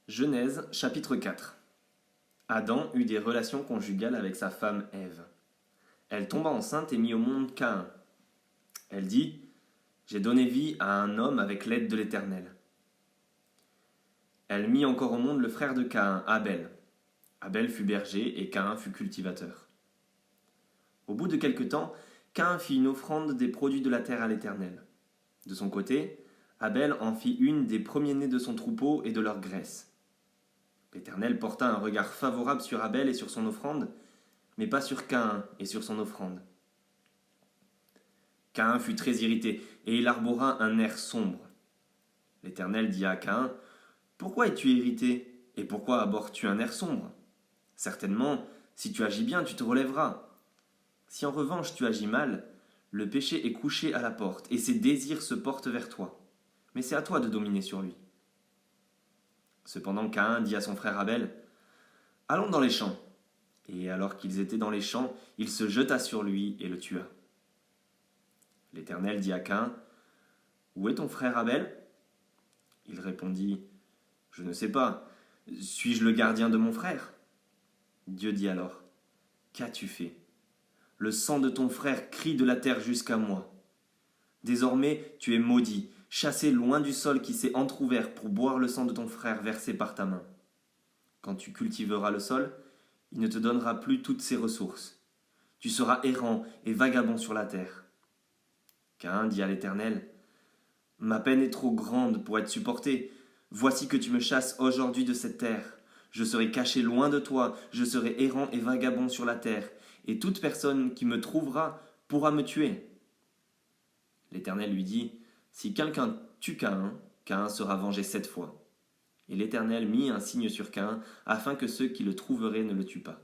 Genèse chapitre 4. Adam eut des relations conjugales avec sa femme Ève. Elle tomba enceinte et mit au monde Caïn. Elle dit : J'ai donné vie à un homme avec l'aide de l'Éternel. Elle mit encore au monde le frère de Caïn, Abel. Abel fut berger et Caïn fut cultivateur. Au bout de quelque temps, Caïn fit une offrande des produits de la terre à l'Éternel. De son côté, Abel en fit une des premiers-nés de son troupeau et de leur graisse. L'Éternel porta un regard favorable sur Abel et sur son offrande, mais pas sur Caïn et sur son offrande. Caïn fut très irrité, et il arbora un air sombre. L'Éternel dit à Caïn : Pourquoi es-tu irrité, et pourquoi abordes-tu un air sombre ? Certainement, si tu agis bien, tu te relèveras. Si en revanche tu agis mal, le péché est couché à la porte, et ses désirs se portent vers toi. Mais c'est à toi de dominer sur lui. Cependant Caïn dit à son frère Abel : Allons dans les champs. Et alors qu'ils étaient dans les champs, il se jeta sur lui et le tua. L'Éternel dit à Caïn : Où est ton frère Abel ? Il répondit : Je ne sais pas. Suis-je le gardien de mon frère ? Dieu dit alors : Qu'as-tu fait ? Le sang de ton frère crie de la terre jusqu'à moi. Désormais, tu es maudit, chassé loin du sol qui s'est entrouvert pour boire le sang de ton frère versé par ta main. Quand tu cultiveras le sol, il ne te donnera plus toutes ses ressources. Tu seras errant et vagabond sur la terre. Caïn dit à l'Éternel : Ma peine est trop grande pour être supportée. Voici que tu me chasses aujourd'hui de cette terre. Je serai caché loin de toi, je serai errant et vagabond sur la terre, et toute personne qui me trouvera pourra me tuer. L'Éternel lui dit : Si quelqu'un tue Caïn, Caïn sera vengé 7 fois. Et l'Éternel mit un signe sur Caïn, afin que ceux qui le trouveraient ne le tuent pas.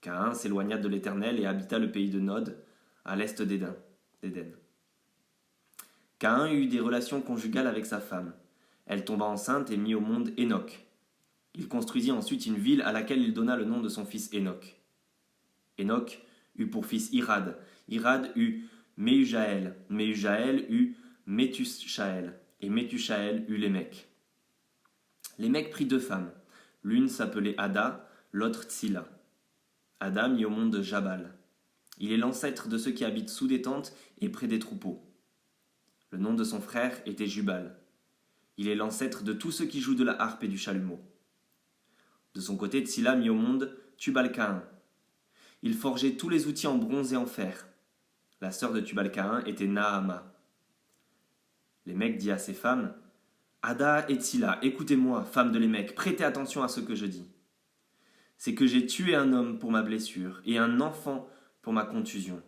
Caïn s'éloigna de l'Éternel et habita le pays de Nod, à l'est d'Éden. Caïn eut des relations conjugales avec sa femme. Elle tomba enceinte et mit au monde Hénoc. Il construisit ensuite une ville à laquelle il donna le nom de son fils Hénoc. Hénoc eut pour fils Irad. Irad eut Méhujaël. Méhujaël eut Méthushaël. Et Méthushaël eut Lémec. Lémec prit 2 femmes. L'une s'appelait Ada, l'autre Tsila. Ada mit au monde Jabal. Il est l'ancêtre de ceux qui habitent sous des tentes et près des troupeaux. Le nom de son frère était Jubal. Il est l'ancêtre de tous ceux qui jouent de la harpe et du chalumeau. De son côté, Tsila mit au monde Tubal-Caïn. Il forgeait tous les outils en bronze et en fer. La sœur de Tubal-Caïn était Naama. Lémec dit à ses femmes : Ada et Tsila, écoutez-moi, femmes de Lémec, prêtez attention à ce que je dis. C'est que j'ai tué un homme pour ma blessure et un enfant pour ma contusion.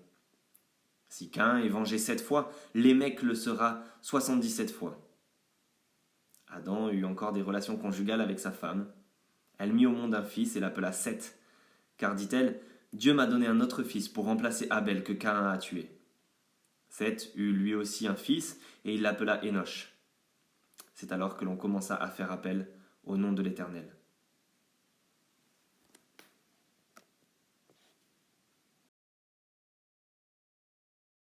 Si Caïn est vengé 7 fois, Lémec le sera 77 fois. Adam eut encore des relations conjugales avec sa femme. Elle mit au monde un fils et l'appela Seth, car, dit-elle, Dieu m'a donné un autre fils pour remplacer Abel que Caïn a tué. Seth eut lui aussi un fils et il l'appela Énoch. C'est alors que l'on commença à faire appel au nom de l'Éternel.